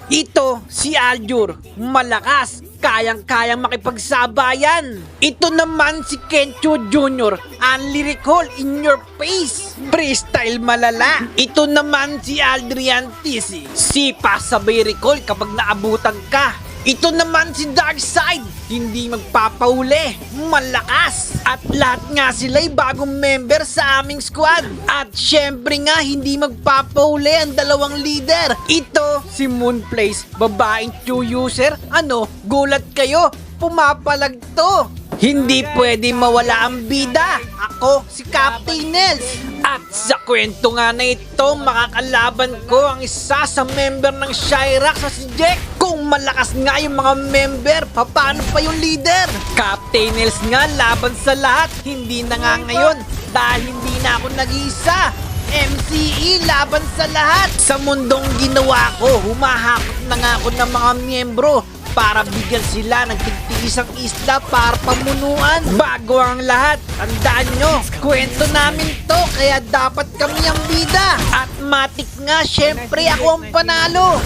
Ito si Aljur, malakas, kayang-kayang makipagsabayan. Ito naman si Kencho Jr., unlyrical in your face, freestyle malala. Ito naman si Adrian Tisi, sipa sabay recall kapag naabutan ka. Ito naman si Darkside, hindi magpapauli, malakas. At lahat nga sila'y bagong member sa aming squad. At syempre nga hindi magpapauli ang dalawang leader. Ito si Moonplace, babaeng true user. Ano, gulat kayo? Pumapalag to. Hindi pwede mawala ang bida. Ako si Captain Nels. At sa kwento nga na ito, makakalaban ko ang isa sa member ng Shyrax sa si Jack. Kung malakas nga yung mga member, paano pa yung leader? Captain Nels nga laban sa lahat, hindi na nga ngayon dahil hindi na ako nag-iisa. MCE laban sa lahat. Sa mundong ginawa ko, humahakot na nga ako ng mga miyembro para bigyan sila ng tig-isang isla para pamunuan. Bago ang lahat, tandaan nyo, kwento namin to, kaya dapat kami ang bida. At matik nga, syempre ako ang panalo.